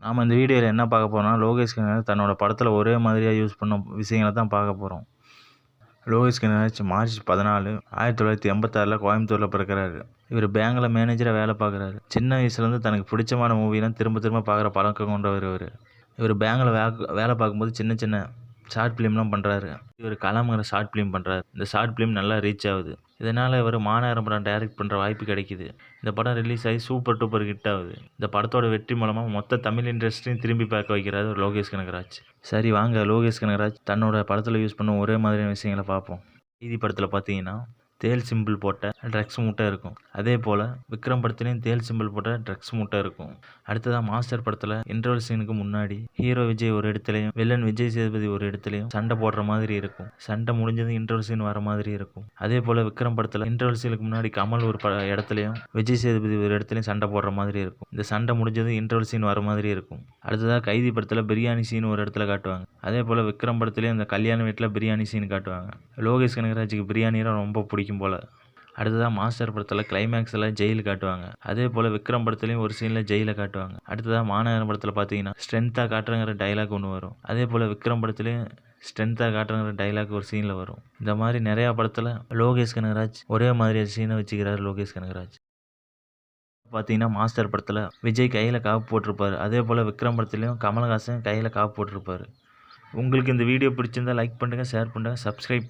நாம் இந்த வீடியோவில் என்ன பார்க்க போகிறோம்னா, லோகேஷ் கனகராஜ் தன்னோட படத்தில் ஒரே மாதிரியாக யூஸ் பண்ண விஷயங்களை தான் பார்க்க போகிறோம். லோகேஷ் கனகராஜ் மார்ச் 14, 1986 கோயம்புத்தூரில் பிறக்கிறாரு. இவர் பேங்கில் மேனேஜராக வேலை பார்க்குறாரு. சின்ன வயசுலேருந்து தனக்கு பிடிச்சமான மூவிலாம் திரும்ப திரும்ப பார்க்குற பழக்கம் கொண்டவர் இவர் பேங்கில் வேலை பார்க்கும்போது சின்ன சின்ன ஷார்ட் ஃபிலிம்லாம் பண்ணுறாரு. இவர் கலாம்ங்கிற ஷார்ட் ஃபிலிம் பண்ணுறாரு. இந்த ஷார்ட் ஃபிலிம் நல்லா ரீச் ஆகுது. இதனால் இவர் மாநகரம் படம் டைரக்ட் பண்ணுற வாய்ப்பு கிடைக்கிது. இந்த படம் ரிலீஸ் ஆகி சூப்பர் டூப்பர் ஹிட் ஆகுது. இந்த படத்தோட வெற்றி மூலமாக மொத்த தமிழ் இண்டஸ்ட்ரியும் திரும்பி பார்க்க வைக்கிறாரு லோகேஷ் கனகராஜ். சரி வாங்க, லோகேஷ் கனகராஜ் தன்னோட படத்தில் யூஸ் பண்ண ஒரே மாதிரியான விஷயங்களை பார்ப்போம். கைதி படத்தில் பார்த்தீங்கன்னா தேல் சிம்பிள் போட்ட ட்ரக்ஸ் மூட்டை இருக்கும். அதே போல் விக்ரம் படத்துலேயும் தேல் சிம்பிள் போட்ட ட்ரக்ஸ் மூட்டை இருக்கும். அடுத்ததாக மாஸ்டர் படத்தில் இன்டர்வல் சீனுக்கு முன்னாடி ஹீரோ விஜய் ஒரு இடத்துலையும் வில்லன் விஜய் சேதுபதி ஒரு இடத்துலையும் சண்டை போடுற மாதிரி இருக்கும். சண்டை முடிஞ்சது இன்டர்வல் சீன் வர மாதிரி இருக்கும். அதே போல் விக்ரம் படத்தில் இன்டர்வல் சீனுக்கு முன்னாடி கமல் ஒரு இடத்துலையும் விஜய் சேதுபதி ஒரு இடத்துலையும் சண்டை போடுற மாதிரி இருக்கும். இந்த சண்டை முடிஞ்சது இன்டர்வல் சீன் வர மாதிரி இருக்கும். அடுத்ததாக கைதி படத்தில் பிரியாணி சீன் ஒரு இடத்துல காட்டுவாங்க. அதே போல் விக்ரம் படத்துலேயும் இந்த கல்யாண வீட்டில் பிரியாணி சீன் காட்டுவாங்க. லோகேஷ் கனகராஜுக்கு பிரியாணிலாம் ரொம்ப பிடிக்கும் போல். அடுத்ததாக மாஸ்டர் படத்தில் கிளைமேக்ஸில் ஜெயில் காட்டுவாங்க. அதே போல் விக்ரம் படத்துலையும் ஒரு சீனில் ஜெயிலை காட்டுவாங்க. அடுத்ததாக மாநகரம் படத்தில் பார்த்தீங்கன்னா ஸ்ட்ரென்த்தாக காட்டுறங்கிற டைலாக் ஒன்று வரும். அதே போல் விக்ரம் படத்துலையும் ஸ்ட்ரென்த்தாக காட்டுறங்கிற டைலாக் ஒரு சீனில் வரும். இந்த மாதிரி நிறையா படத்தில் லோகேஷ் கனகராஜ் ஒரே மாதிரி சீனை வச்சுக்கிறார். லோகேஷ் கனகராஜ் பார்த்தீங்கன்னா மாஸ்டர் படத்தில் விஜய் கையில் காப்பு போட்டிருப்பார். அதே போல் விக்ரம் படத்துலையும் கமலஹாசன் கையில் காப்பு போட்டிருப்பார். உங்களுக்கு இந்த வீடியோ பிடிச்சிருந்தால் லைக் பண்ணுங்கள், ஷேர் பண்ணுங்கள், சப்ஸ்கிரைப்